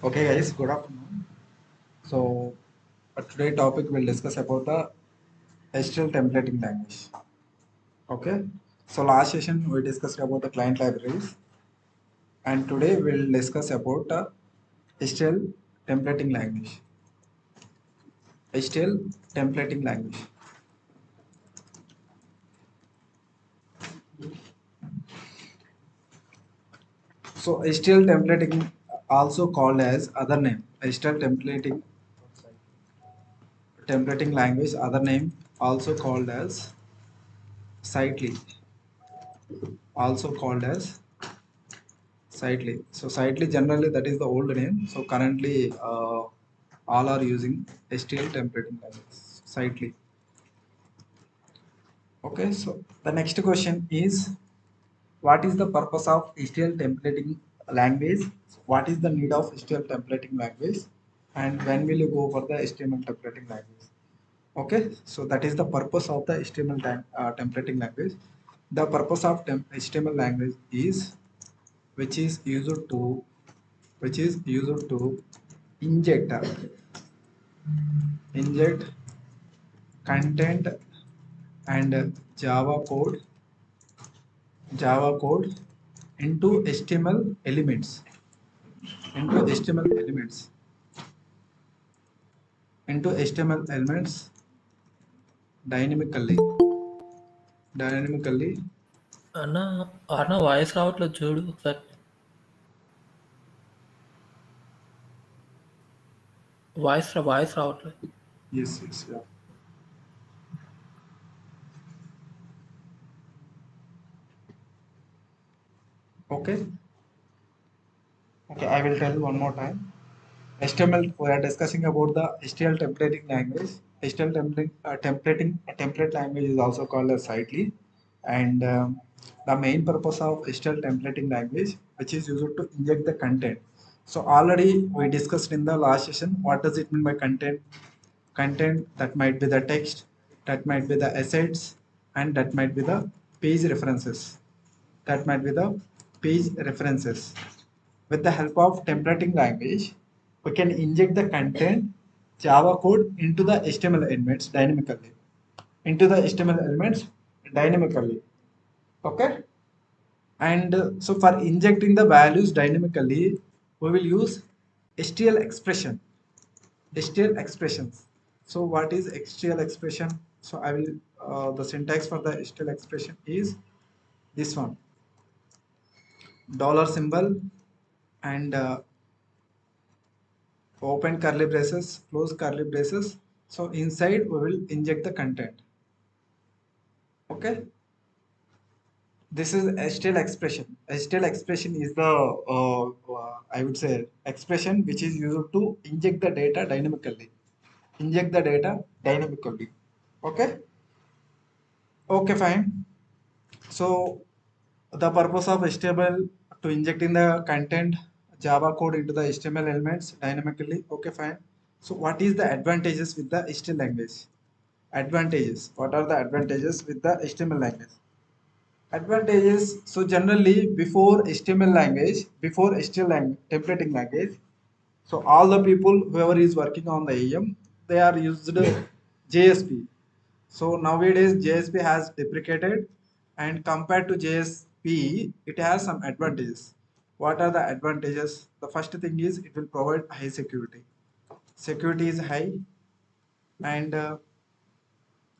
Okay, guys, good afternoon. So, today topic we'll discuss about the HTL templating language. Okay, so last session we discussed about the client libraries, and today we'll discuss about the HTL templating language. HTL templating language. So, HTL templating also called as other name. HTL templating language, other name also called as Sitely, also called as Sitely. So Sitely generally that is the old name. So currently all are using HTL templating language. Sitely. Okay. So the next question is, what is the purpose of HTL templating language? What is the need of HTL templating language? And when will you go for the HTML templating language? Okay. So that is the purpose of the HTML templating language. The purpose of HTML language is which is used to inject inject content and Java code into HTML elements into HTML elements into HTML elements dynamically dynamically అన్న అన్న voice రావట్లేదు చూడు ఒకసారి voice రావట్లేదు yes yeah. Okay, I will tell one more time. HTML, we are discussing about the HTML templating language. HTML template language is also called as Sitely, and the main purpose of HTML templating language, which is used to inject the content. So already we discussed in the last session what does it mean by content. Content, that might be the text, that might be the assets, and that might be the page references. That might be the page references. With the help of templating language, we can inject the content Java code into the HTML elements dynamically. Into the HTML elements dynamically. Okay. And so for injecting the values dynamically, we will use HTL expression. HTL expressions. So what is HTL expression? So I will the syntax for the HTL expression is this one: dollar symbol and open curly braces, close curly braces. So inside we will inject the content. Okay. This is HTL expression. HTL expression is the I would say expression which is used to inject the data dynamically. Inject the data dynamically. Okay. Okay, fine. So the purpose of HTML to injecting the content Java code into the HTML elements dynamically. Okay, fine. So what is the advantages with the HTML language? Advantages. What are the advantages with the HTML language? Advantages. So generally before HTML language, before HTML templating language, so all the people whoever is working on the AM, they are used JSP. So nowadays JSP has deprecated, and compared to JSP, it has some advantages. What are the advantages? The first thing is it will provide high security. Security is high, and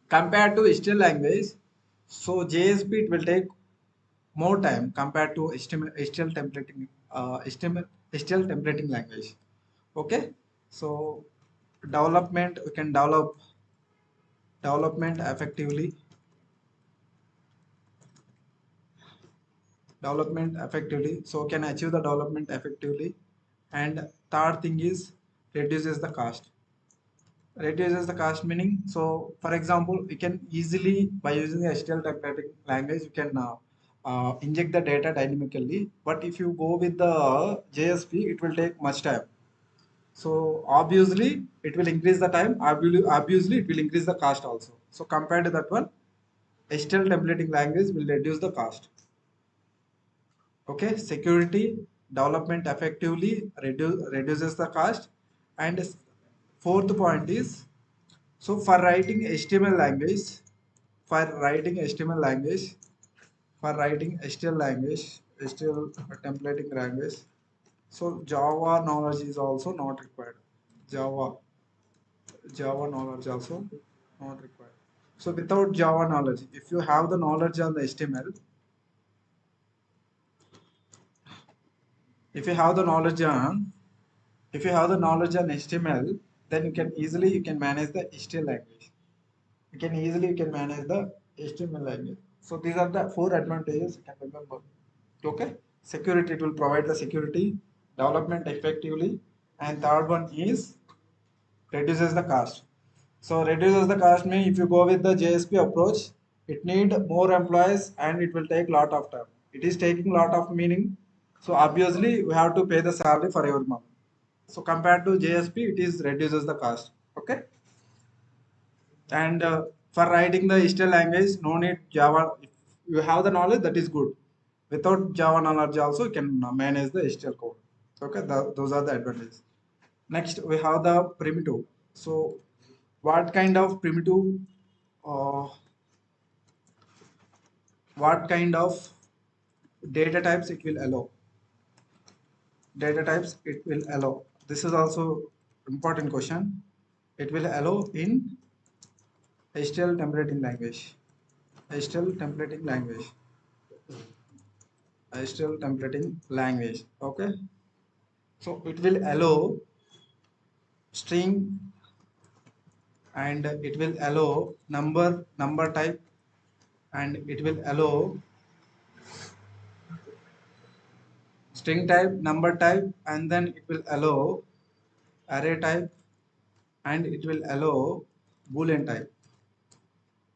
compared to HTML language, so JSP it will take more time compared to HTML templating HTML templating language. Okay, so development, we can development effectively so can achieve the development effectively. And third thing is reduces the cost. Reduces the cost meaning, so for example we can easily by using the HTML templating language you can inject the data dynamically, but if you go with the JSP it will take much time. So obviously it will increase the time, obviously it will increase the cost also. So compared to that one, HTML templating language will reduce the cost. Okay, security, development effectively reduces the cost. And fourth point is, so for writing HTML language, for writing HTML language, for writing HTL language, HTL templating language, so Java knowledge is also not required. Java, Java knowledge also not required. So without Java knowledge, if you have the knowledge on the HTML, if you have the knowledge on, if you have the knowledge on HTML, then you can manage the HTML language. You can manage the HTML language. So these are the four advantages you can remember. Okay, security, it will provide the security, development effectively, and third one is reduces the cost. So reduces the cost means if you go with the JSP approach, it need more employees and it will take lot of time. It is taking lot of meaning. So obviously we have to pay the salary for every month. So compared to JSP, it is reduces the cost. Okay. And for writing the HTML language, no need Java. If you have the knowledge, that is good. Without Java knowledge also, you can manage the HTML code. Okay, those are the advantages. Next, we have the primitive. So what kind of primitive, uh, what kind of data types it will allow? Data types it will allow. This is also important question. It will allow in HTML templating language. HTML templating language. HTML templating language. Okay. So it will allow string and it will allow number type and it will allow string type, number type, and then it will allow array type and it will allow boolean type.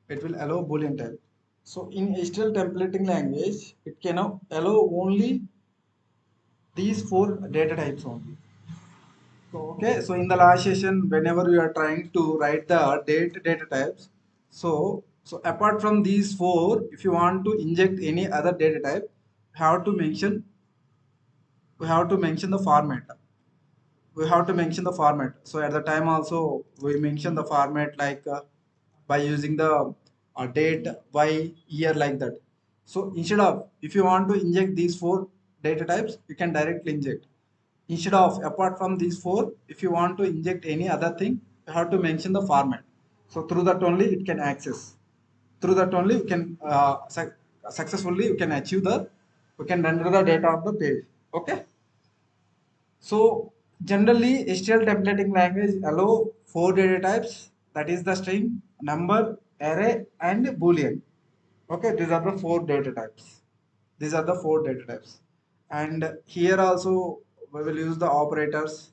It will allow boolean type. So in HTML templating language, it can allow only these four data types only. So, okay, so in the last session, whenever you are trying to write the data types, so apart from these four, if you want to inject any other data type, have to mention we have to mention the format. We have to mention the format. So at the time also we mention the format like by using the date by year like that. So instead of, if you want to inject these four data types, you can directly inject. Instead of, apart from these four, if you want to inject any other thing, you have to mention the format. So through that only it can access. Through that only you can successfully you can achieve the, you can render the data of the page. Okay. So generally HTML templating language allow four data types, that is the string, number, array, and boolean. Okay, these are the four data types. These are the four data types. And here also we will use the operators.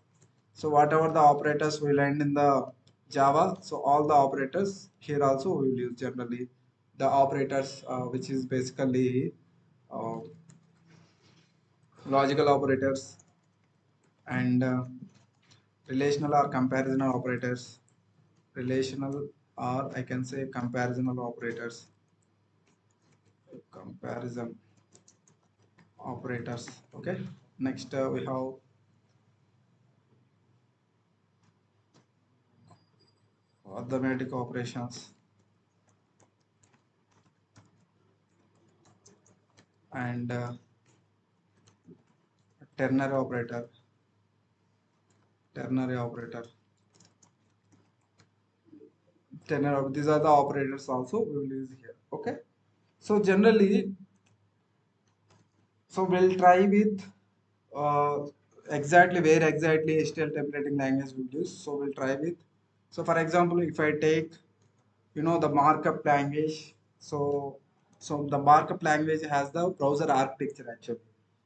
So whatever the operators we learned in the Java, so all the operators here also we will use generally the operators, which is basically uh, logical operators and relational or comparational operators, relational or I can say comparational operators, comparison operators. Okay, next we have arithmetic operations and ternary operator, ternary operator, ternary. These are the operators also we will use here. Okay, so generally, so we'll try with uh, exactly where exactly HTML templating language we'll use. So we'll try with. So for example, if I take, you know, the markup language, so the markup language has the browser architecture actually.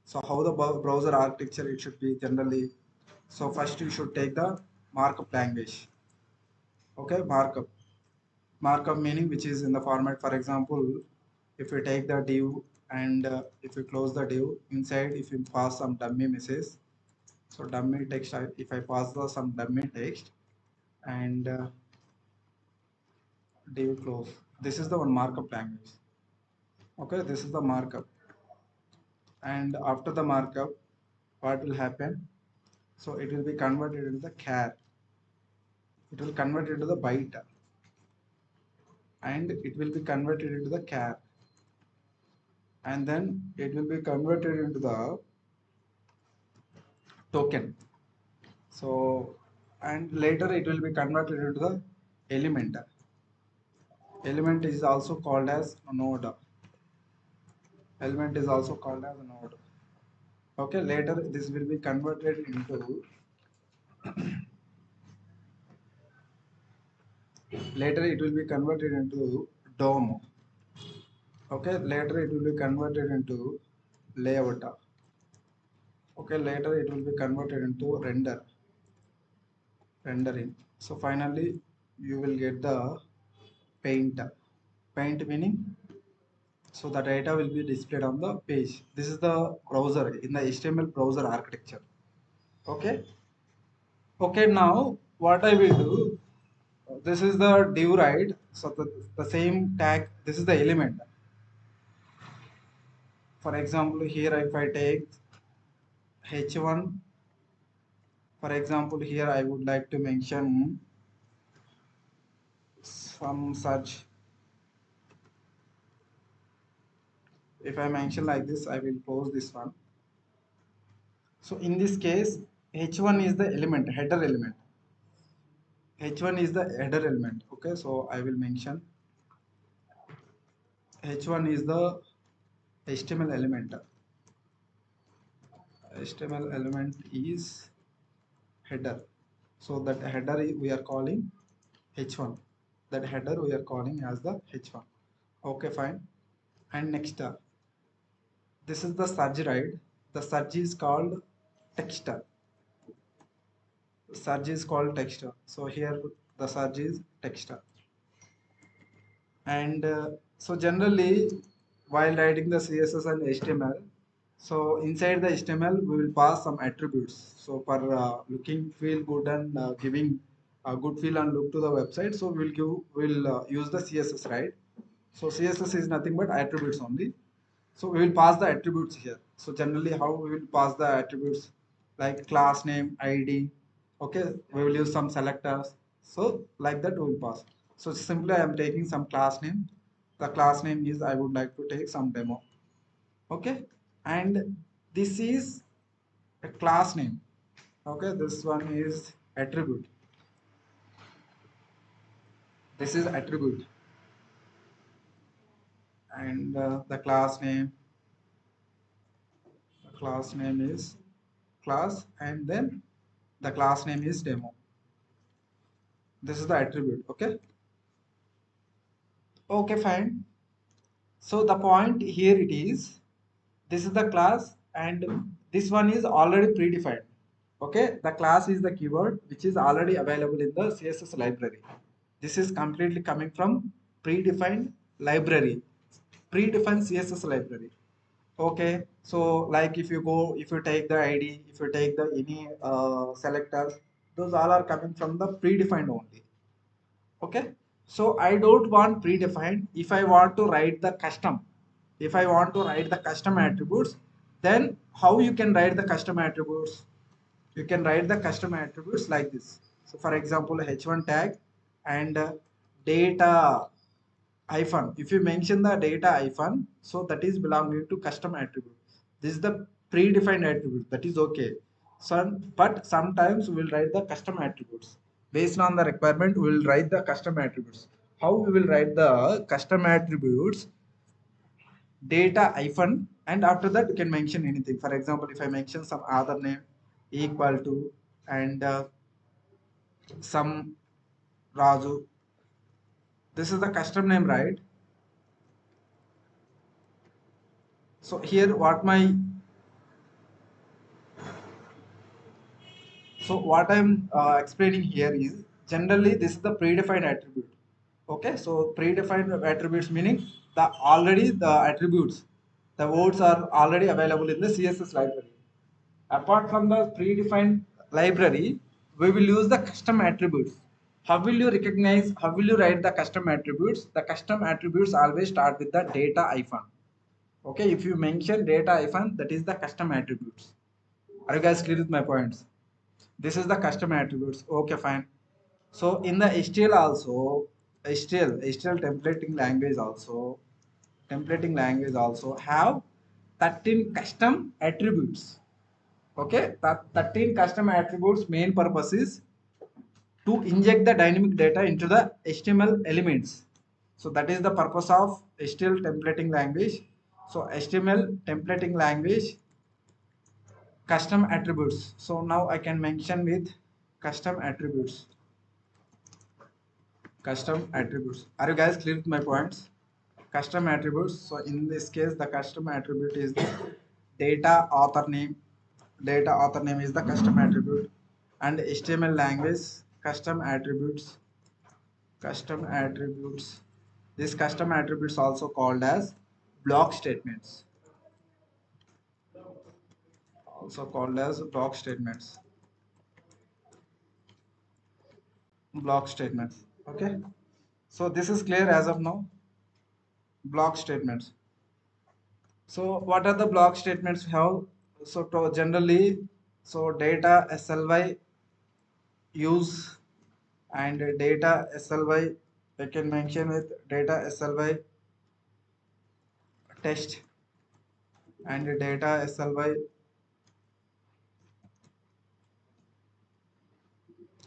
So how the browser architecture it should be generally, so first you should take the markup language. Okay, markup meaning which is in the format. For example, if you take the div and if you close the div, inside if you pass some dummy message, so dummy text, if I pass the some dummy text and div close, this is the one markup language. Okay, this is the markup. And after the markup, what will happen? So it will be converted into the char. It will convert into the byte, and it will be converted into the char, and then it will be converted into the token. So, and later it will be converted into the element. Element is also called as a node. Element is also called as a node. Okay, later this will be converted into, later it will be converted into DOM. Okay, later it will be converted into layout. Okay, later it will be converted into rendering. So finally you will get the paint. Paint meaning, so the data will be displayed on the page. This is the browser in the HTML browser architecture. Okay. Okay, now what I will do, this is the div, right? So the same tag, this is the element. For example, here if I take h1, for example, here I would like to mention some such. If I mention like this, I will close this one. So in this case, h1 is the element, header element. H1 is the header element. Okay, so I will mention H1 is the HTML element. HTML element is header. So that header we are calling H1. That header we are calling as the H1. Okay, fine. And next, this is the surge, right? The surge is called text. Surge is called text. So here the surge is text. And so generally, while writing the CSS and HTML, so inside the HTML we will pass some attributes. So for looking feel good and giving a good feel and look to the website, so we'll use the CSS, right? So CSS is nothing but attributes only. So we will pass the attributes here. So generally how we will pass the attributes, like class name, ID. Okay, we will use some selectors. So like that we will pass. So simply I am taking some class name. The class name is, I would like to take some demo. Okay, and this is a class name. Okay, this one is attribute. This is attribute, and the class name is class, and then the class name is demo. This is the attribute. Okay, okay, fine. So the point here it is, this is the class, and this one is already predefined. Okay, the class is the keyword which is already available in the CSS library. This is completely coming from predefined library, predefined CSS library. Okay, so like if you take the ID, if you take the any selectors, those all are coming from the predefined only. Okay, so I don't want predefined. If I want to write the custom, if I want to write the custom attributes, then how you can write the custom attributes? You can write the custom attributes like this. So for example, h1 tag and data hyphen. If you mention the data hyphen, so that is belonging to custom attribute. This is the predefined attribute, that is okay. So, but sometimes we will write the custom attributes. Based on the requirement, we will write the custom attributes. How we will write the custom attributes? Data hyphen, and after that you can mention anything. For example, if I mention some other name equal to, and some Raju, this is the custom name, right? So here what my, so what I'm explaining here is, generally this is the predefined attribute. Okay, so predefined attributes meaning the already the attributes, the words are already available in the CSS library. Apart from the predefined library, we will use the custom attributes. How will you recognize? How will you write the custom attributes? The custom attributes always start with the data hyphen. Okay, if you mention data hyphen, that is the custom attributes. Are you guys clear with my points? This is the custom attributes. Okay, fine. So in the HTL also, HTL templating language also have 13 custom attributes. Okay, that 13 custom attributes main purpose is to inject the dynamic data into the HTML elements. So that is the purpose of HTML templating language. So HTML templating language custom attributes. So now I can mention with custom attributes. Custom attributes. Are you guys clear with my points? Custom attributes. So in this case, the custom attribute is the data author name. Data author name is the custom attribute, and HTML language custom attributes. Custom attributes. These custom attributes also called as block statements. Also called as block statements. Block statements. Okay. So this is clear as of now. Block statements. So what are the block statements we have? So to generally, so data sly use and data sly, I can mention with data sly test and data sly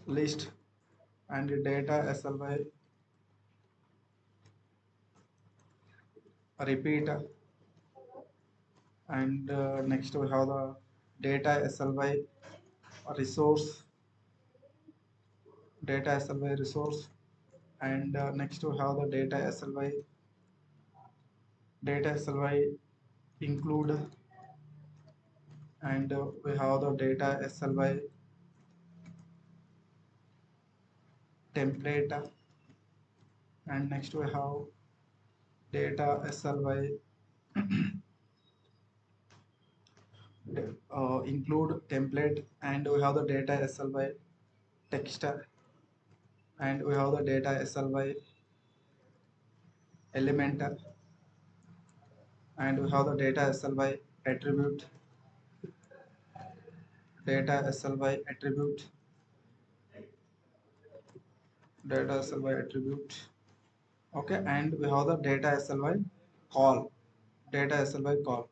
list and data sly repeat, and next we have the data sly resource, data sly resource, and next we have the data sly include, and we have the data sly template, and next we have data sly include template, and we have the data sly text, and we have the data sly element, and we have the data sly attribute, data sly attribute, data sly attribute. Okay, and we have the data sly call, data sly call,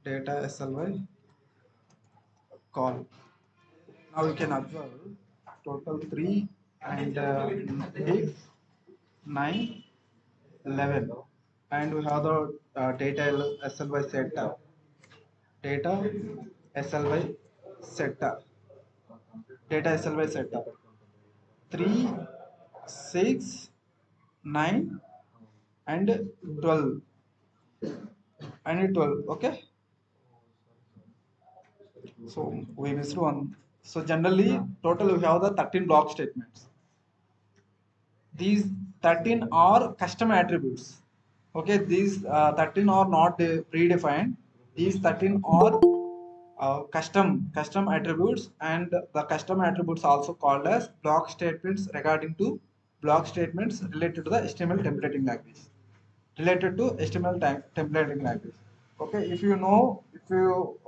data sly call. Now we can observe total 3 and 8, 9, 11, and we have the data sly set, data sly set, data sly set 3, 6, 9 and 12, and 12. Okay, so we missed one. So generally total we have the 13 block statements. These 13 are custom attributes. Okay, these 13 are not predefined. These 13 are custom attributes, and the custom attributes also called as block statements regarding to block statements related to the HTML templating language. Related to HTML templating language. Okay, if you know, if you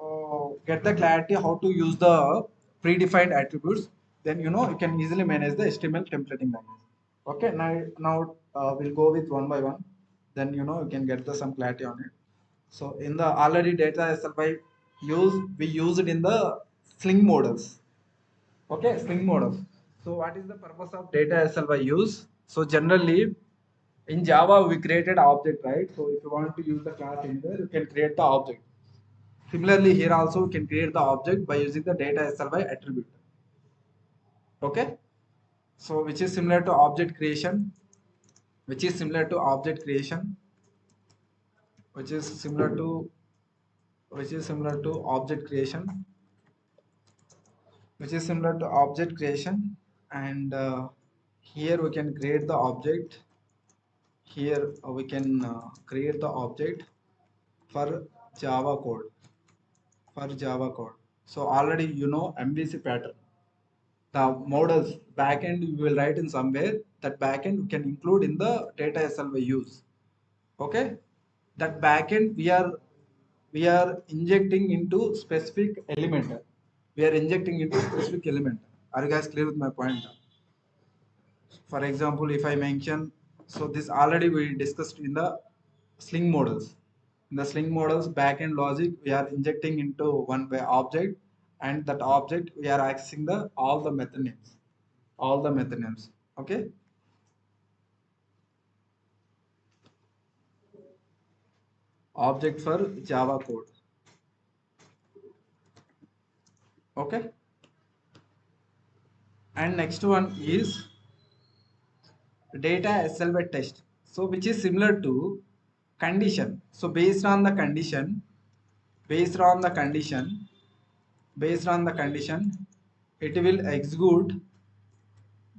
get the clarity how to use the predefined attributes, then you know you can easily manage the HTML templating language. Okay, now we'll go with one by one. Then you know you can get the some clarity on it. So in the already data sly we use it in the sling models. Okay, sling models. So what is the purpose of data sly use? So generally in Java we created object, right? So if you want to use the class anywhere, you can create the object. Similarly here also you can create the object by using the data sly attribute. Okay, so which is similar to object creation, which is similar to object creation, which is similar to object creation, which is similar to object creation, and here we can create the object. Here we can create the object for Java code, for Java code. So already you know MVC pattern. The models backend you will write in somewhere. That backend we can include in the data SLY use. Okay, that backend we are injecting into specific element. we are injecting into specific element. Are you guys clear with my point? For example, if I mention, so this already we discussed in the sling models. In the sling models backend logic, we are injecting into one by object, and that object we are accessing the all the method names, all the method names. Okay, object for Java code. Okay, and next one is Data-sly test. So which is similar to condition. So based on the condition, based on the condition, it will execute.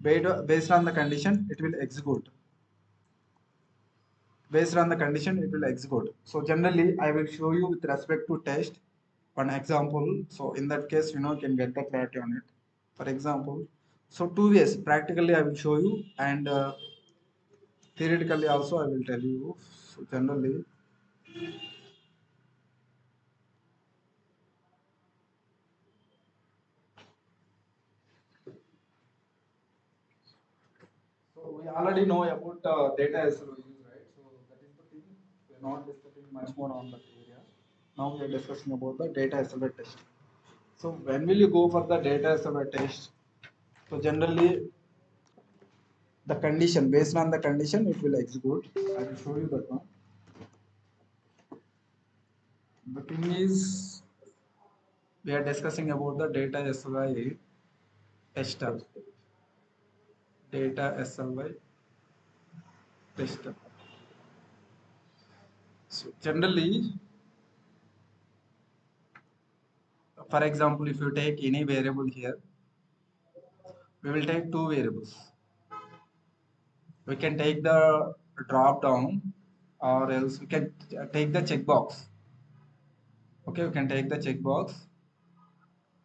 Based on the condition, it will execute. Based on the condition, it will execute. So generally, I will show you with respect to test one example. So in that case, you can get the clarity on it. For example, so two ways. Practically, I will show you, and theoretically also I will tell you. So generally, so we already know about data as a use, right? So that is the thing. We are not discussing much more on that area. Now we are discussing about the data as a test. So when will you go for the data as a test? So generally, the condition, based on the condition, it will execute. I will show you that one. The thing is, we are discussing about the Data-sly tester. Data-sly tester. So generally, for example, if you take any variable here, we will take two variables. We can take the drop down, or else we can take the checkbox. Okay, we can take the checkbox,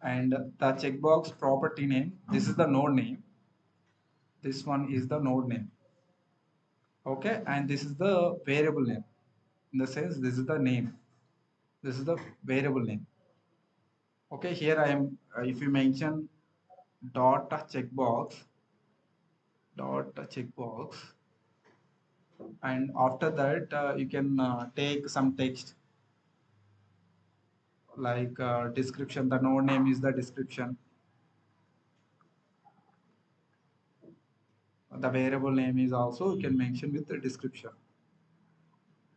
and the checkbox property name. This is the node name. This one is the node name. Okay, and this is the variable name. In the sense, this is the name. This is the variable name. Okay, here I am. If you mention dot checkbox, and after that you can take some text like description. The node name is the description. The variable name is also you can mention with the description.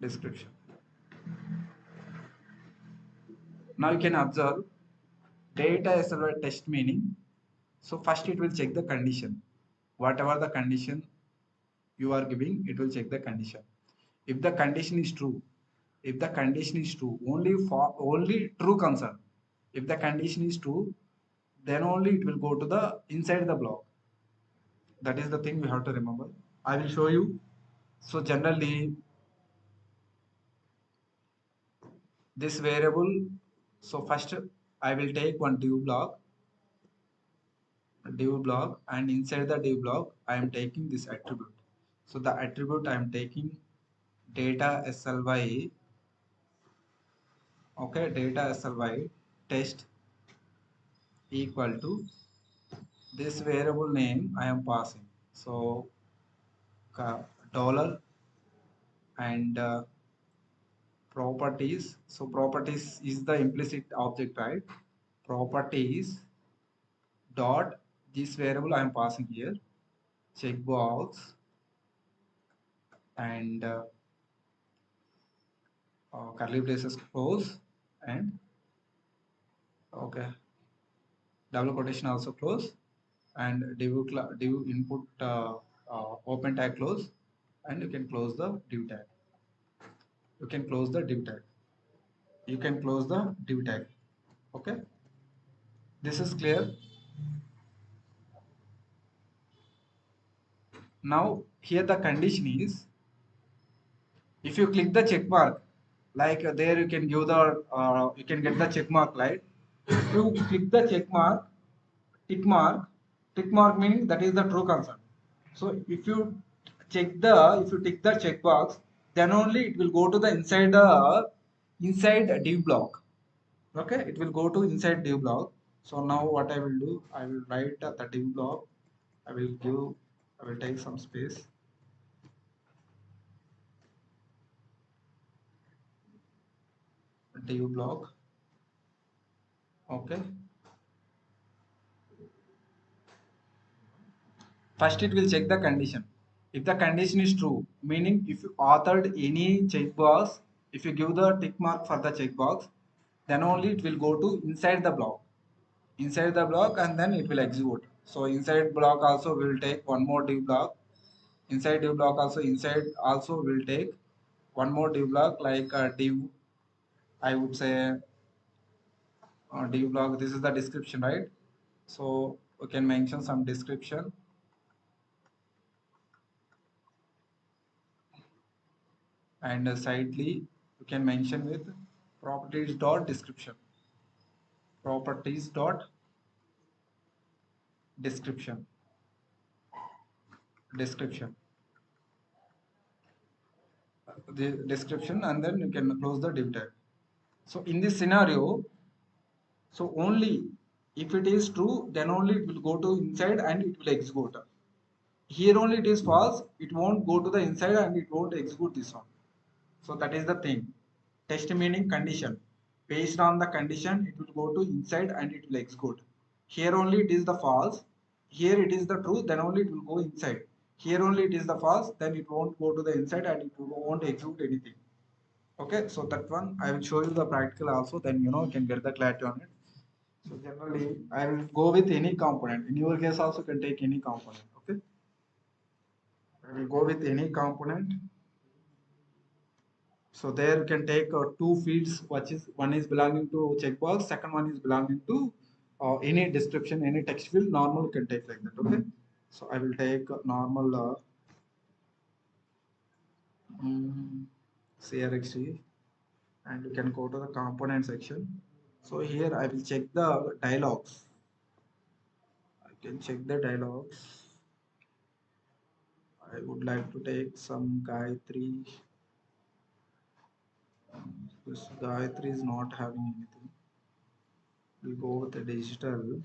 Description. Now you can observe data as a test meaning. So first it will check the condition. Whatever the condition you are giving, it will check the condition. If the condition is true, if the condition is true, only true concern. If the condition is true, then only it will go to the inside the block. That is the thing we have to remember. I will show you. So generally, this variable. So first, I will take one div block, and inside the div block, I am taking this attribute. So the attribute I am taking Data-sly, okay, Data-sly test equal to this variable name I am passing. So dollar and properties. So properties is the implicit object, right? Properties dot this variable I am passing here, checkbox, and curly braces close, and okay, double quotation also close, and div input open tag close, and you can close the div tag. You can close the div tag. You can close the div tag. Okay, this is clear. Now here the condition is, if you click the check mark, like there you can give the you can get the check mark, right? If you click the check mark, tick mark, tick mark meaning that is the true concern. So if you if you tick the checkbox, then only it will go to the inside div block. Okay, it will go to inside div block. So now what I will do, I will write the div block. I will give, I will take some space. Div block. Okay. First, it will check the condition. If the condition is true, meaning if you authored any checkbox, if you give the tick mark for the checkbox, then only it will go to inside the block. Inside the block, and then it will execute. So inside block also will take one more div block. Inside div block also, inside also will take one more div block, like div, I would say div block. This is the description, right? So we can mention some description, and sidely you can mention with properties dot description. Properties dot description. Description. The description, and then you can close the div tag. So in this scenario, so only if it is true, then only it will go to inside and it will execute. Here only it is false, it won't go to the inside and it won't execute this one. So that is the thing. Test meaning condition. Based on the condition, it will go to inside and it will execute. Here only it is the false. Here it is the true, then only it will go inside. Here only it is the false, then it won't go to the inside and it won't execute anything. Okay, so that one I will show you the practical also, then you can get the clarity on it. So generally, I will go with any component. In your case also, you can take any component. Okay, I will go with any component. So there you can take two fields, which is one is belonging to checkbox, second one is belonging to any description, any text field. Normal you can take like that. Okay, so I will take normal CRXT, and you can go to the component section. So here I will check the dialogues. I can check the dialogues. I would like to take some Gayatri. This Gayatri is not having anything. We'll go with the digital.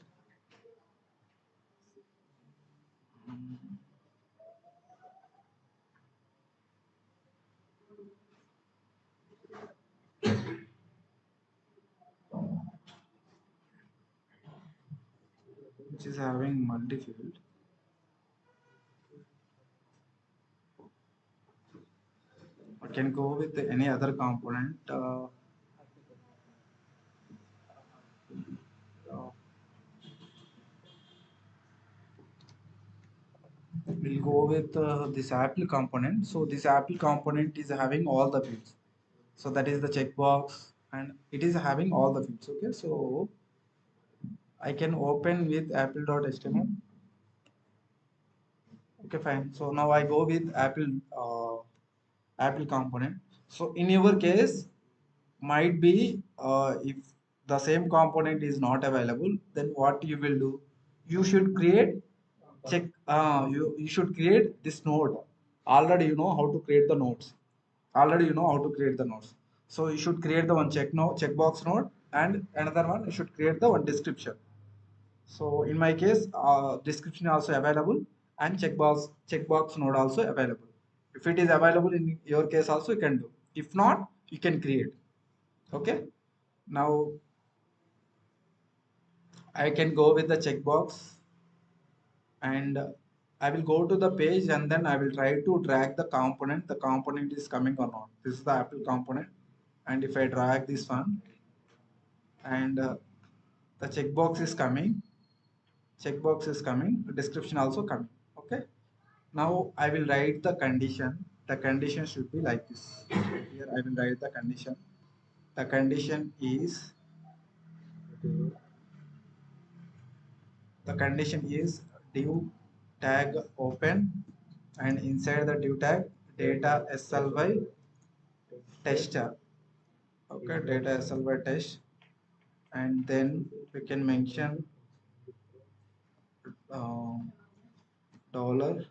Which is having multi-field. I can go with any other component. Uh, we'll go with this Apple component. So this Apple component is having all the fields. So that is the checkbox, and it is having all the fields. Okay, so I can open with apple.html. Okay, fine. So now I go with Apple component. So in your case, might be if the same component is not available, then what you will do? You should create check. You should create this node. Already you know how to create the nodes. Already you know how to create the nodes. So you should create the one checkbox node, and another one you should create the one description. So in my case, description also available, and checkbox node also available. If it is available in your case also, you can do. If not, you can create. Okay. Now I can go with the checkbox, and I will go to the page, and then I will try to drag the component. The component is coming or not. This is the Apple component, and if I drag this one, and the checkbox is coming, description also coming. Okay. Now I will write the condition. The condition should be like this. Here I will write the condition. The condition is div tag open, and inside the div tag Data-sly tester. Okay, Data-sly test, and then we can mention uh, dollar,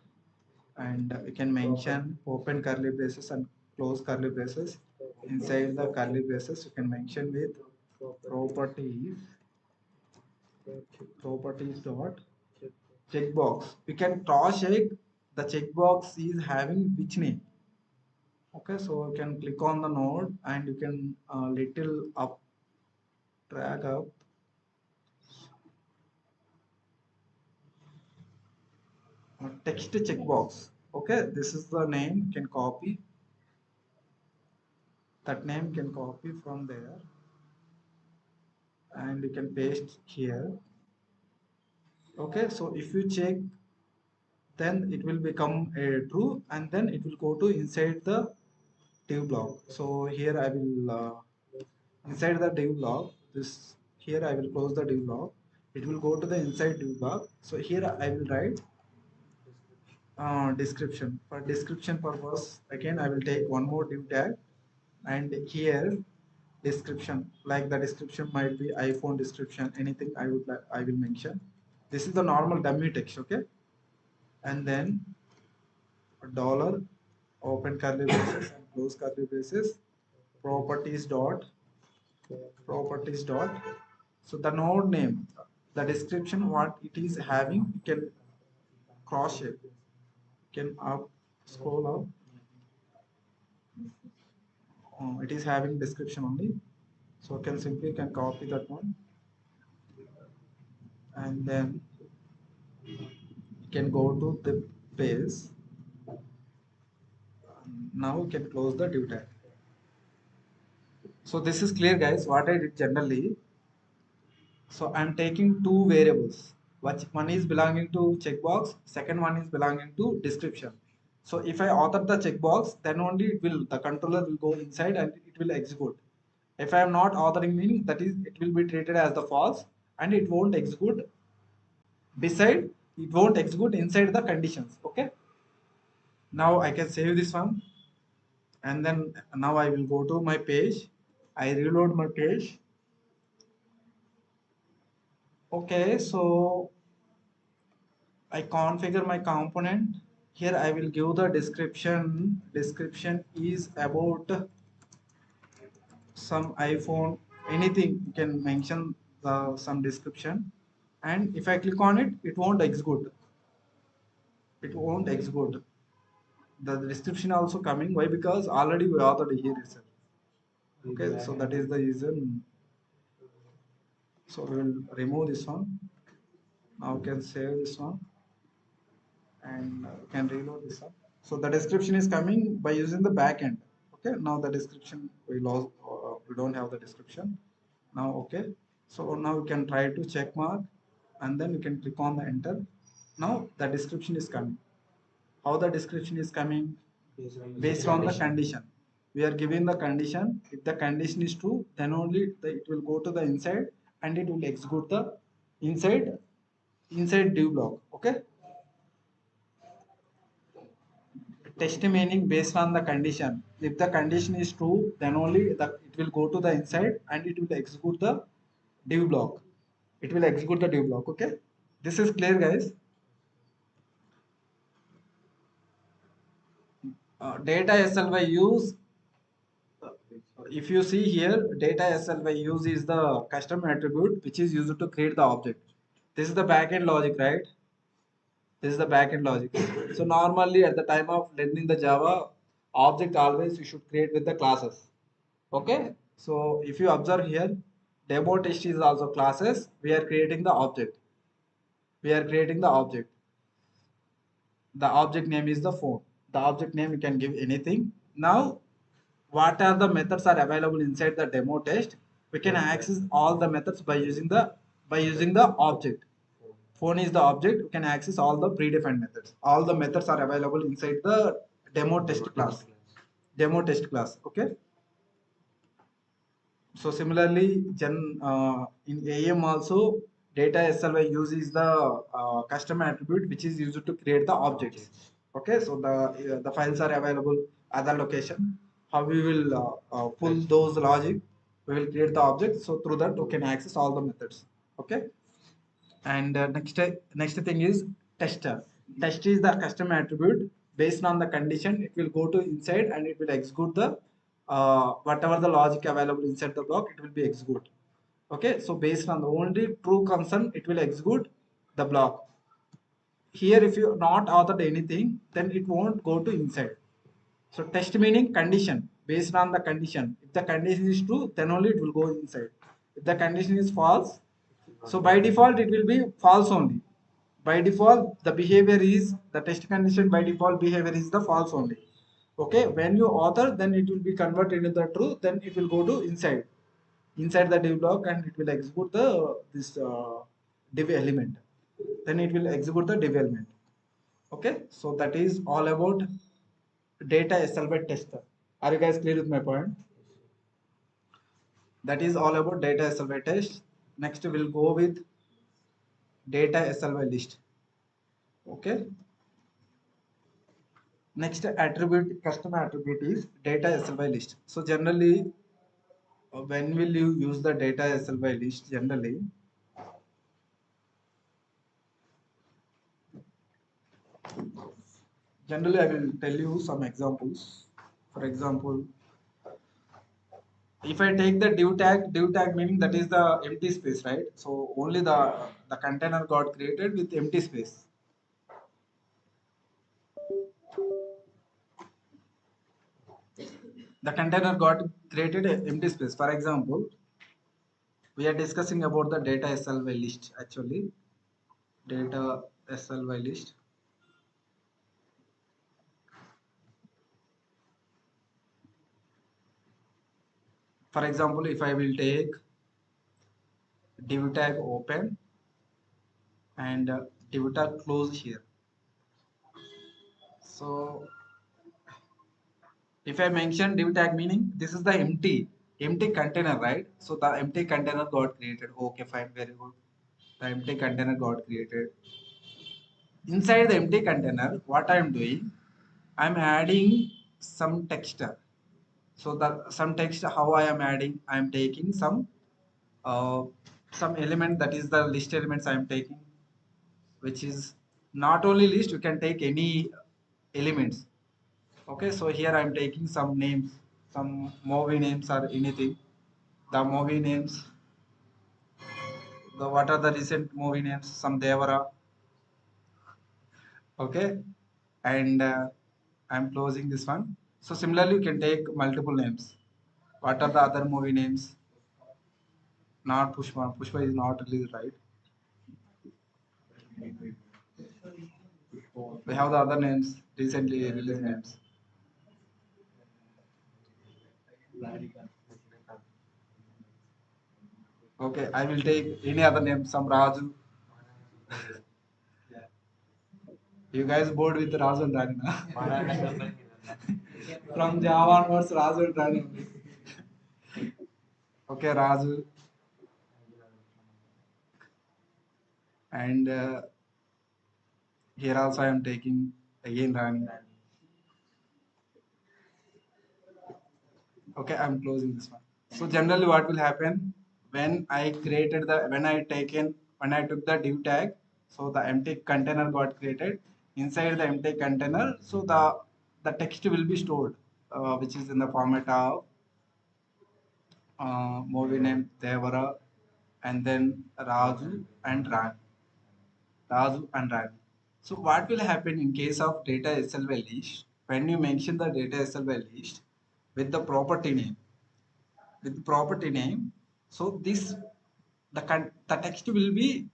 and we can mention open curly braces and close curly braces. Inside the curly braces, you can mention with properties properties dot checkbox. We can cross check the checkbox is having which name. Okay, so you can click on the node and you can little up, drag up, text checkbox. Okay, this is the name. You can copy that name. You can copy from there and you can paste here. Okay, so if you check, then it will become a true, and then it will go to inside the div block. So here I will inside the div block. This here I will close the div block. It will go to the inside div block. So here I will write description. For description purpose, again I will take one more div tag, and here description, like the description might be iPhone description, anything I will mention. This is the normal dummy text, okay? And then dollar, open curly braces and close curly braces, properties dot properties dot. So the node name, the description what it is having, you can cross check, can up, scroll up. It is having description only, so can simply can copy that one, and then you can go to the page. Now you can close the div tag. So this is clear, guys, what I did generally. So I'm taking two variables. One is belonging to checkbox, second one is belonging to description. So if I author the checkbox, then only the controller will go inside and it will execute. If I am not authoring, meaning that is it will be treated as the false and it won't execute beside, it won't execute inside the conditions. Okay. Now I can save this one, and then now I will go to my page. I reload my page. Okay, so I configure my component. Here I will give the description. Description is about some iPhone, anything you can mention some description. And if I click on it, it won't execute. It won't execute. The description also coming. Why? Because already we authored here itself. Okay, so that is the reason. So we will remove this one. Now we can save this one and can reload this up. So the description is coming by using the backend. Okay, now the description we lost, we don't have the description. Now, okay, so now you can try to check mark and then you can click on the enter. Now the description is coming. How the description is coming? Based on the condition. We are giving the condition. If the condition is true, then only it will go to the inside and it will execute the inside div block. Okay. Test meaning based on the condition. If the condition is true, then only it will go to the inside and it will execute the div block. It will execute the div block. Okay. This is clear, guys. Data SLY use. If you see here, data SLY use is the custom attribute which is used to create the object. This is the backend logic, right? This is the backend logic. So normally at the time of learning the Java, object always you should create with the classes. Okay, so if you observe here, demo test is also classes. We are creating the object. We are creating the object. The object name is the phone. The object name you can give anything. Now, what are the methods are available inside the demo test? We can access all the methods by using the object. Phone is the object. You can access all the predefined methods. All the methods are available inside the demo test class. Demo test class. Okay. So similarly, in AM also, data SLY uses the custom attribute which is used to create the objects. Okay, so the files are available other location. How we will pull those logic, we will create the object. So through that, we can access all the methods. Okay, and next thing is tester. Test is the custom attribute based on the condition. It will go to inside and it will execute the whatever the logic available inside the block. It will be executed. Okay, so based on the only true concern, it will execute the block. Here, if you not authored anything, then it won't go to inside. So test meaning condition, based on the condition. If the condition is true, then only it will go inside. If the condition is false, so by default it will be false only. By default, the behavior is the test condition by default behavior is the false only. Okay, when you author, then it will be converted into the true, then it will go to inside the div block, and it will execute the this div element. Then it will execute the div element. Okay, so that is all about Data-sly tester. Are you guys clear with my point? That is all about Data-sly test. Next we'll go with Data-sly list. Okay. Next attribute, custom attribute is Data-sly list. So generally, when will you use the Data-sly list? Generally, I will tell you some examples. For example, if I take the div tag meaning that is the empty space, right? So only the container got created with empty space. The container got created a empty space. For example, we are discussing about the Data-sly list actually. Data-sly list. For example, if I will take div tag open and div tag close here. So if I mention div tag meaning this is the empty container, right? So the empty container got created. Okay, fine, very good. The empty container got created. Inside the empty container, what I am doing, I am adding some text. So the some text how I am adding, I am taking uh, some element, that is the list elements I am taking, which is not only list, you can take any elements. Okay, so here I am taking some names, some movie names or anything. The movie names, the what are the recent movie names? Some Devara. Okay, and I'm closing this one. So similarly, you can take multiple names. What are the other movie names? Not Pushpa. Pushpa is not released, right? We have the other names, recently released names. Okay, I will take any other name, some Raju. You guys bored with Raju and Rani, na? From Java onwards, Raju and Rani only. Okay, Raju. And here also I am taking again Rani. Okay, I'm closing this one. So generally what will happen when I created the, when I took the div tag, so the empty container got created. Inside the empty container, so the text will be stored, which is in the format of movie name Devara, and then Raju and Rani. So what will happen in case of Data-sly list? When you mention the Data-sly list with the property name, so this the text will be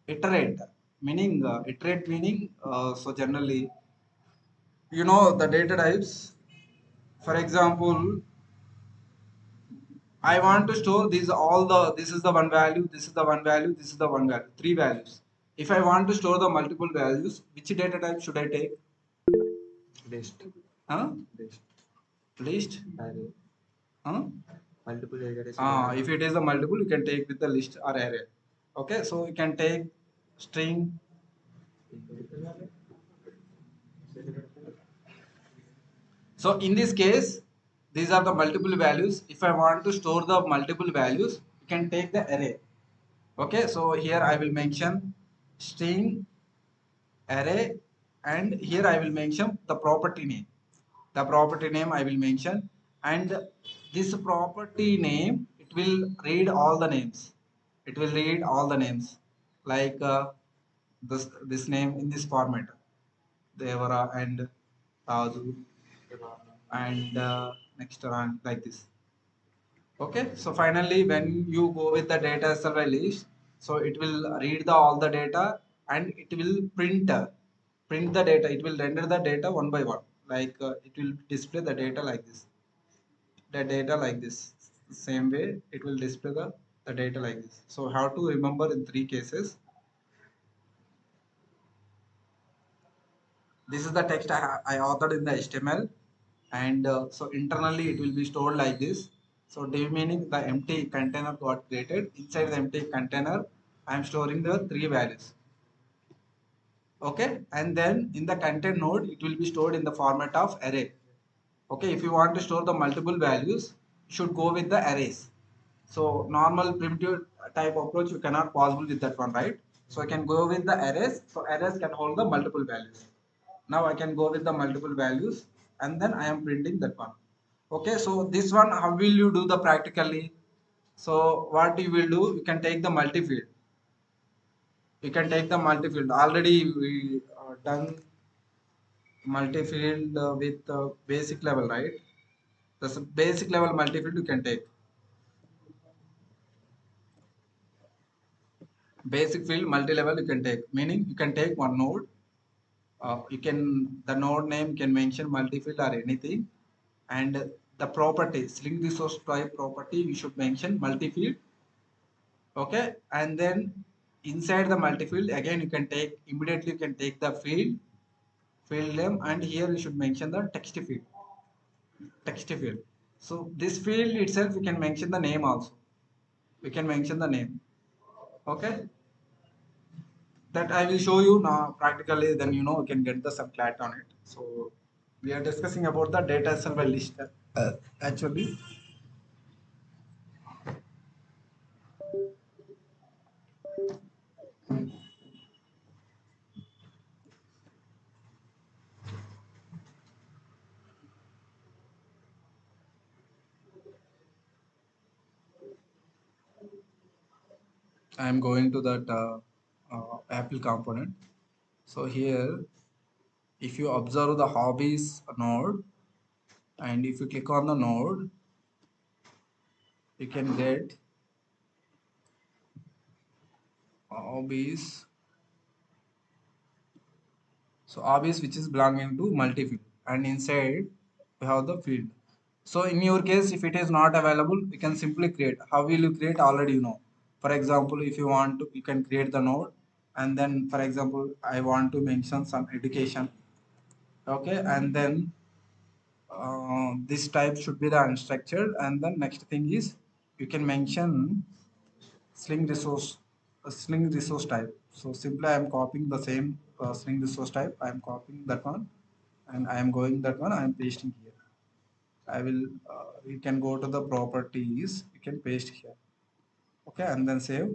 iterate, meaning iterate meaning. So generally, you know the data types. For example, I want to store these all the, this is the one value, this is the one value, this is the one value, three values. If I want to store the multiple values, which data type should I take? List. Huh? List. Array. Huh? Multiple array. If it is a multiple, you can take with the list or array. Okay, so you can take string. So in this case, these are the multiple values. If I want to store the multiple values, you can take the array. Okay, so here I will mention string array, and here I will mention the property name. The property name I will mention, and this property name, it will read all the names. It will read all the names like this name in this format, Devara and Raju and next run like this. Okay, so finally when you go with the data server list, so it will read all the data and it will print the data. It will render the data one by one. Like it will display the data like this. The data like this. Same way it will display the data like this. So how to remember in three cases. This is the text I authored in the HTML, and so internally it will be stored like this. So div meaning the empty container got created. Inside the empty container, I am storing the three values. Okay, and then in the content node, it will be stored in the format of array. Okay, if you want to store the multiple values, you should go with the arrays. So normal primitive type approach you cannot possible with that one, right? So I can go with the arrays. So arrays can hold the multiple values. Now I can go with the multiple values and then I am printing that one. Okay, so this one, how will you do the practically? So what you will do, you can take the multi-field. You can take the multi-field. Already we done multi-field with basic level, right? That's a basic level multi-field you can take. Basic field multi-level you can take, meaning you can take one node. You can the node name can mention multi-field or anything, and the property string resource type property you should mention multi-field. Okay, and then inside the multi-field again you can take immediately you can take the field name, and here you should mention the text field. So this field itself you can mention the name also. We can mention the name. Okay, that I will show you now practically, then you know you can get the some clarity on it. So we are discussing about the data server list. Actually, I am going to that Apple component. So here, if you observe the hobbies node, and if you click on the node, you can get hobbies. So hobbies which is belonging to multi-field, and inside we have the field. So in your case, if it is not available, you can simply create. How will you create? Already you know. For example, if you want to, you can create the node, and then for example, I want to mention some education. Okay, and then this type should be the unstructured, and then next thing is you can mention sling resource sling resource type. So simply I am copying the same sling resource type. I am copying that one, and I am going that one. I am pasting here. I will you can go to the properties. You can paste here. Okay, and then save.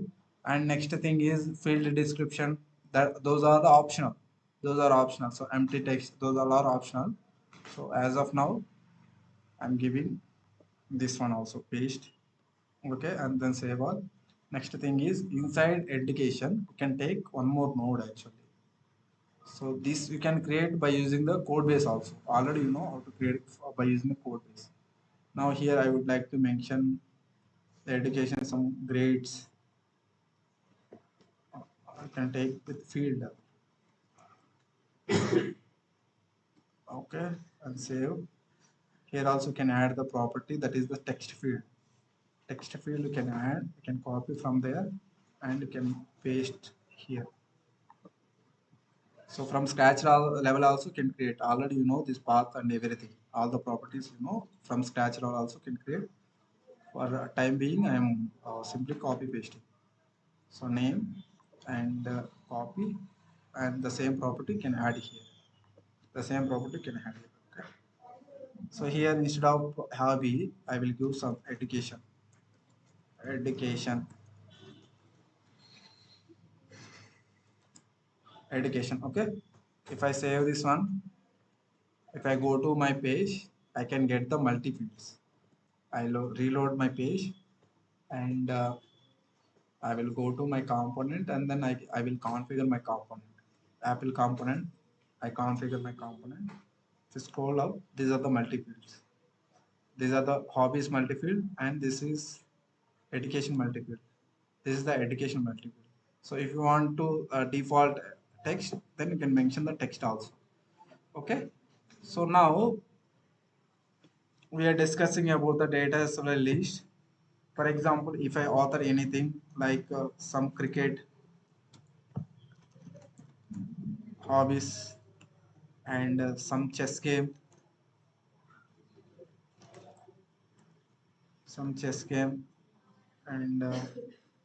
And next thing is field description. That those are the optional. Those are optional. So empty text. Those all are optional. So as of now, I'm giving this one also paste. Okay, and then save all. Next thing is inside education, you can take one more node actually. So this you can create by using the code base also. Already you know how to create by using the code base. Now here I would like to mention the education some grades. I can take with field. Okay, and save. Here also can add the property that is the text field. Text field you can add, you can copy from there, and you can paste here. So from scratch level also can create. Already you know this path and everything. All the properties you know from scratch level also can create. For time being, I am simply copy pasting. So name and copy, and the same property can add here. The same property can add here. Okay. So here instead of hobby, I will give some education. Education. Education. Okay. If I save this one, if I go to my page, I can get the multi fields. I reload my page, and I will go to my component and then I will configure my component. Apple component, I configure my component. If you scroll up, these are the multi-fields. These are the hobbies multi-field and this is education multi-field. This is the education multi-field. So if you want to default text, then you can mention the text also. Okay. So now we are discussing about the data list. For example, if I author anything like some cricket hobbies and some chess game and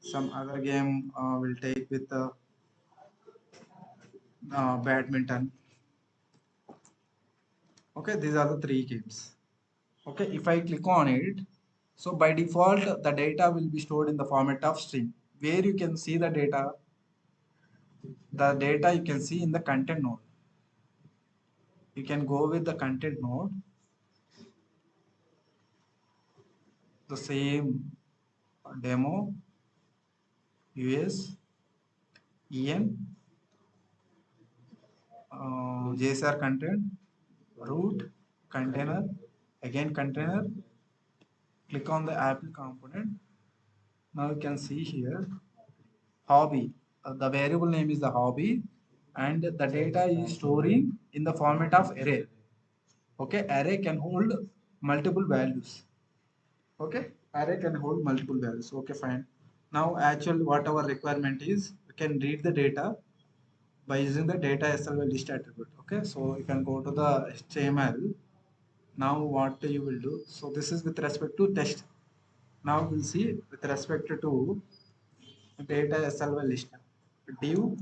some other game will take with badminton. Okay, these are the three games. Okay, if I click on it, so by default the data will be stored in the format of string, where you can see the data. The data you can see in the content node. You can go with the content node, the same demo, US, EN, JSR content, root, container, again container, click on the Apple component. Now you can see here hobby. The variable name is the hobby and the data is storing in the format of array. Okay, array can hold multiple values. Okay, array can hold multiple values. Okay, fine. Now actual what our requirement is, we can read the data by using the Data-sly-list attribute. Okay, so you can go to the HTML. Now what you will do, so this is with respect to test. Now we'll see with respect to Data-sly-list div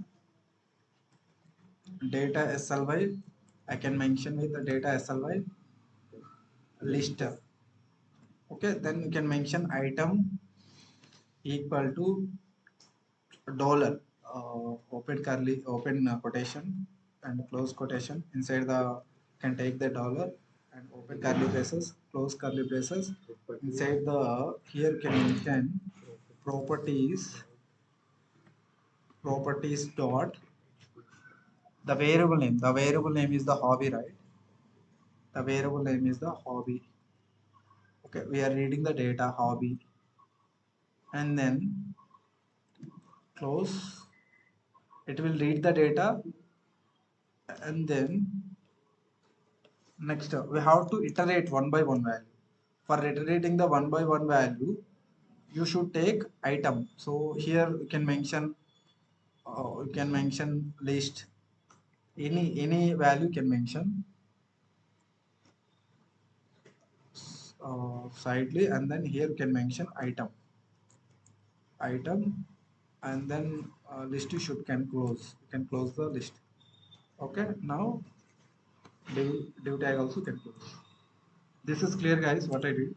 Data-sly. I can mention with the Data-sly list. Okay, then you can mention item equal to dollar, open curly open quotation and close quotation. Inside the can take the dollar and open curly braces, close curly braces. Inside the here can mention properties dot the variable name is the hobby, right? The variable name is the hobby. Okay, we are reading the data hobby and then close. It will read the data and then next, we have to iterate one by one value. For iterating the one by one value, you should take item. So here you can mention list. Any value can mention sidely, and then here you can mention item, and then list you should can close. You can close the list. Okay, now div tag also can close. This is clear, guys. What I did.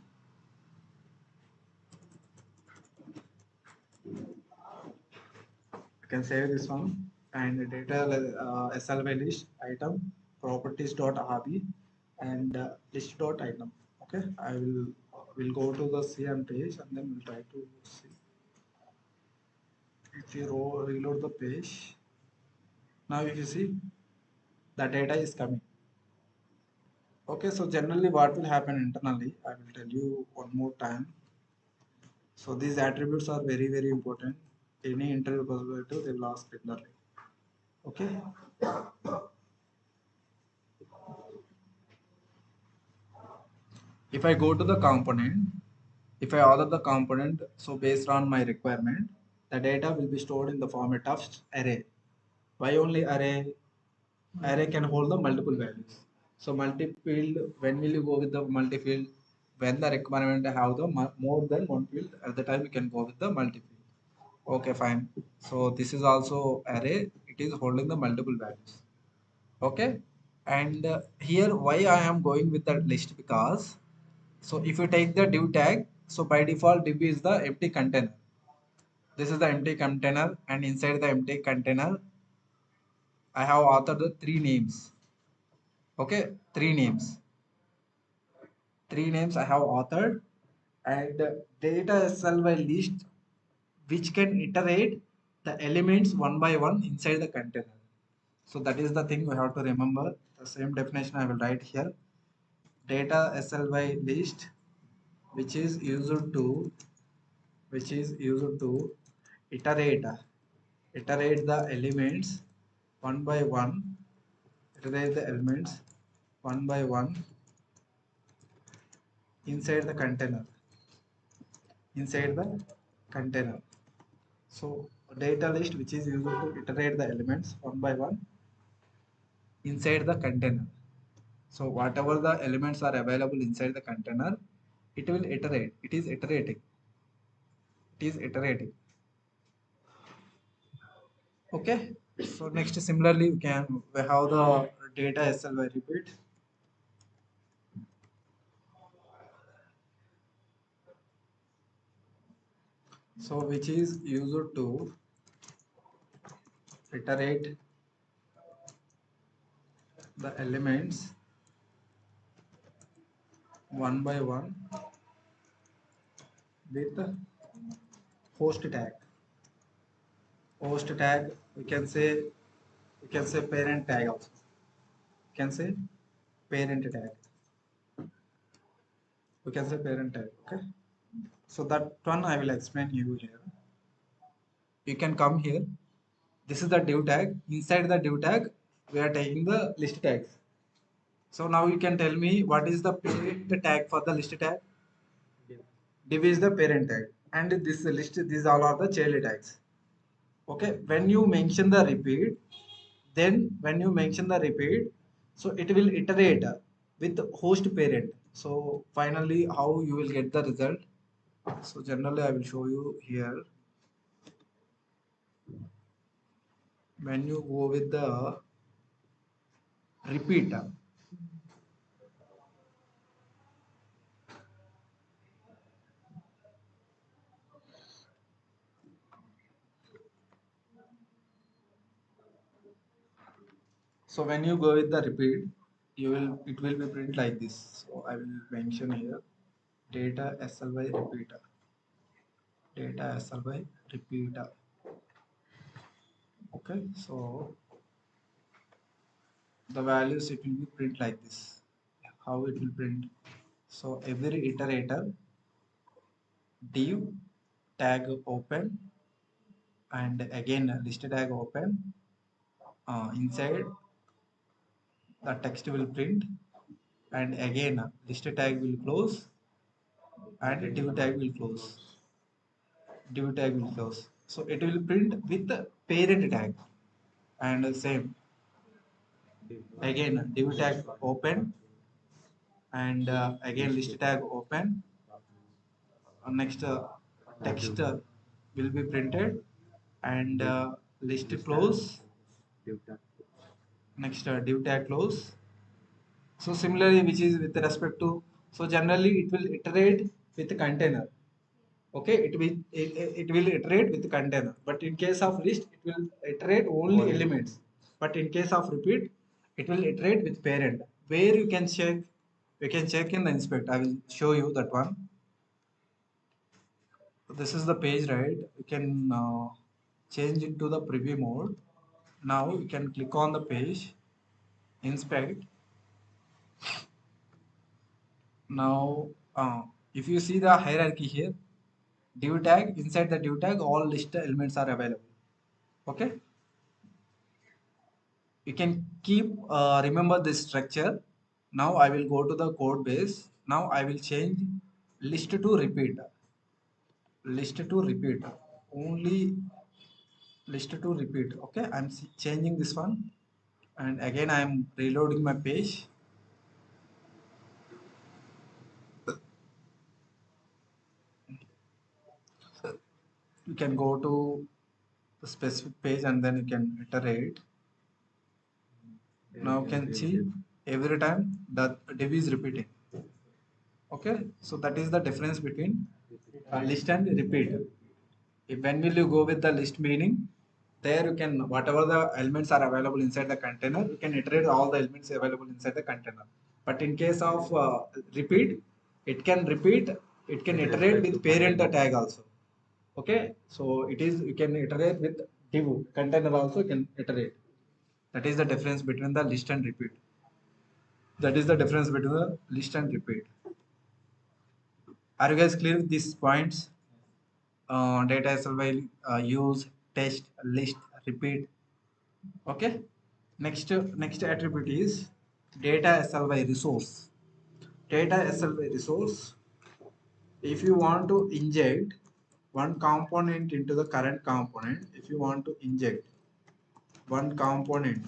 You can save this one and data SLY list item properties dot hobby and list dot item. Okay, I will go to the CM page and then we'll try to see. If you reload the page, now if you see the data is coming. Okay, so generally what will happen internally, I will tell you one more time. So these attributes are very important. Any interview perspective, they will ask internally. Okay. If I go to the component, if I order the component, so based on my requirement, the data will be stored in the format of array. Why only array? Array can hold the multiple values. So multi-field, when will you go with the multi-field? When the requirement have the more than one field, at the time you can go with the multi-field. Okay, fine. So this is also array. It is holding the multiple values. Okay. And here why I am going with that list, because so if you take the div tag, so by default div is the empty container. This is the empty container and inside the empty container, I have authored the three names. Okay, three names. Three names I have authored and data SLY list which can iterate the elements one by one inside the container. So that is the thing we have to remember. The same definition I will write here. Data-sly-list, which is used to iterate iterate the elements one by one, iterate the elements one by one inside the container, inside the container. So data list which is used to iterate the elements one by one inside the container. So whatever the elements are available inside the container, it will iterate. It is iterating. It is iterating. Okay. So next, similarly, we have the data SLY repeat. So which is used to iterate the elements one by one with the host tag. Host tag, we can say parent tag also. We can say parent tag. We can say parent tag. Okay. So that one I will explain you here. You can come here. This is the div tag. Inside the div tag, we are taking the list tags. So now you can tell me what is the parent tag for the list tag. Div is the parent tag, and this list, these all are the child tags. Okay, when you mention the repeat, then when you mention the repeat, so it will iterate with host parent. So finally, how you will get the result? So generally, I will show you here. When you go with the repeat, so when you go with the repeat, it will be print like this. So I will mention here data sly repeater, data sly repeater. Okay, so the values it will be print like this. How it will print? So every iterator div tag open and again list tag open. Inside the text will print and again list tag will close and div tag will close. Div tag will close. So it will print with the parent tag and same again div tag open and again list tag open. Next text will be printed and list close. Next div tag close. So similarly, which is with respect to, so generally it will iterate with the container. Okay, it will iterate with the container, but in case of list it will iterate only elements, but in case of repeat it will iterate with parent. Where you can check, we can check in the inspect. I will show you that one. This is the page, right? You can change it to the preview mode. Now you can click on the page, inspect. Now if you see the hierarchy here, div tag, inside the div tag all list elements are available. Okay, you can keep remember this structure. Now I will go to the code base. Now I will change list to repeat, list to repeat, only list to repeat. Okay, I'm changing this one and again I am reloading my page. You can go to the specific page and then you can iterate. Now you can see every time the div is repeating. Okay, so that is the difference between list and repeat. If when will you go with the list meaning, there you can whatever the elements are available inside the container, you can iterate all the elements available inside the container. But in case of repeat, it can repeat, it can iterate with parent tag also. Okay, so it is, you can iterate with div container also, you can iterate. That is the difference between the list and repeat. That is the difference between the list and repeat. Are you guys clear with these points? Data SLY, use, test, list, repeat. Okay. Next attribute is data SLY resource. Data SLY resource. If you want to inject one component into the current component, if you want to inject one component,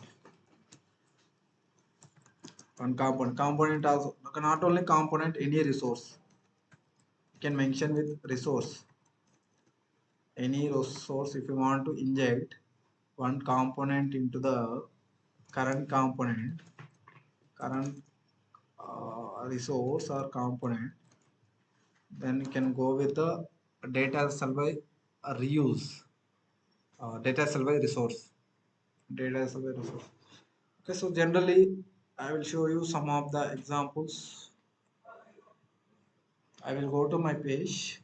component also, not only component, any resource. You can mention with resource. Any resource, if you want to inject one component into the current component, current resource or component, then you can go with the data survey reuse, data survey resource, data survey resource. Okay, so generally I will show you some of the examples. I will go to my page.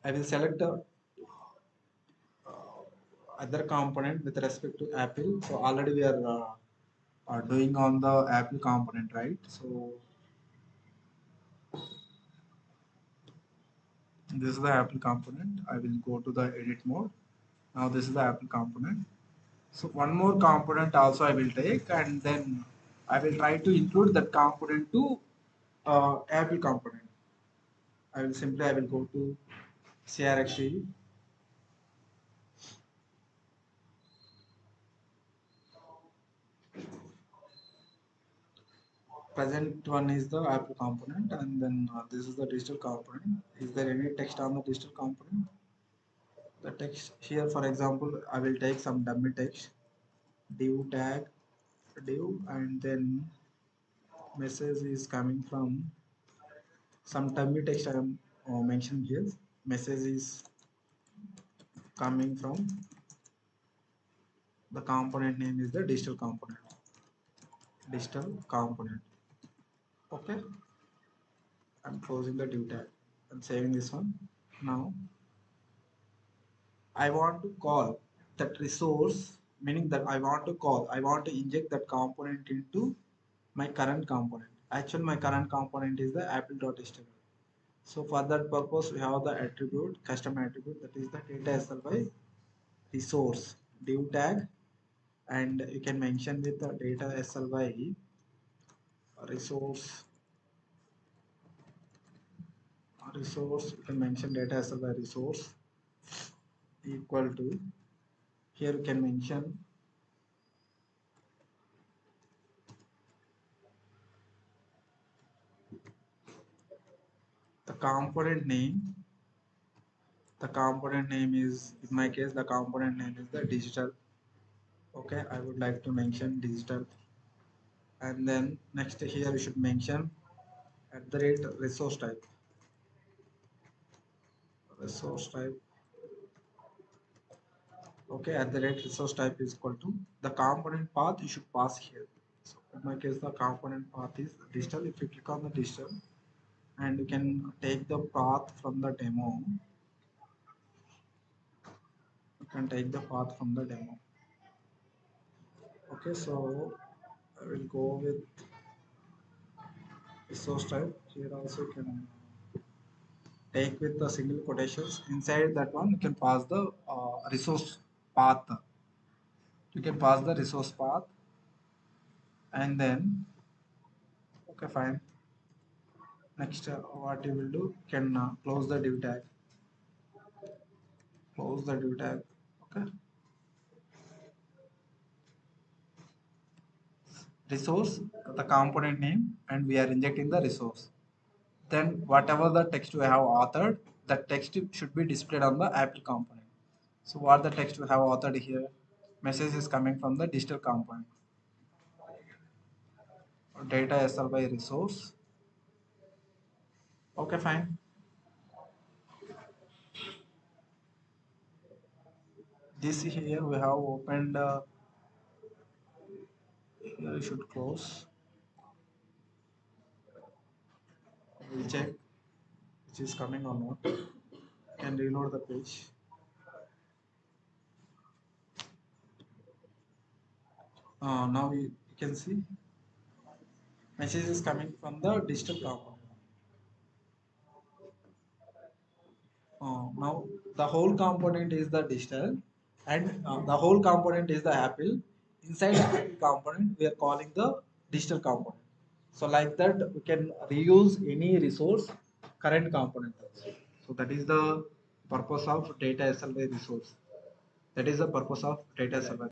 I will select the other component with respect to Apple. So already we are doing on the Apple component, right? So this is the Apple component. I will go to the edit mode. Now this is the Apple component. So one more component also I will take, and then I will try to include that component to Apple component. I will go to CRXT. Present one is the Apple component, and then this is the digital component. Is there any text on the digital component? The text here, for example, I will take some dummy text, div tag, div, and then message is coming from some dummy text I am mentioning here. Message is coming from the component name is the digital component. Digital component. Okay, I'm closing the div tag and saving this one. Now I want to call that resource, meaning that I want to inject that component into my current component. Actually, my current component is the apple.html. So for that purpose, we have the attribute, custom attribute, that is the data SLY resource div tag, and you can mention with the data SLY resource you can mention data SLY resource equal to, here you can mention the component name. The component name is, in my case, the component name is the digital. Okay, I would like to mention digital, and then next here you should mention at the rate resource type. Okay, at the rate resource type is equal to the component path you should pass here. So in my case, the component path is digital. If you click on the digital, and you can take the path from the demo, you can take the path from the demo. Okay, so I will go with resource type. Here also you can take with the single quotations. Inside that one, you can pass the resource path. You can pass the resource path, and then, okay, fine. Next, what you will do, you can close the div tag. Close the div tag. Okay. Resource, the component name, and we are injecting the resource. Then whatever the text we have authored, that text should be displayed on the Apple component. So what the text we have authored here, message is coming from the digital component. Data SLY resource. Okay, fine. This here we have opened. Here you should close. We'll check which is coming or not. can reload the page. Now you can see message is coming from the digital component. Now the whole component is the digital, and the whole component is the Apple. Inside the Apple component, we are calling the digital component. So like that, we can reuse any resource current component also. So that is the purpose of data SLY resource. That is the purpose of data SLY.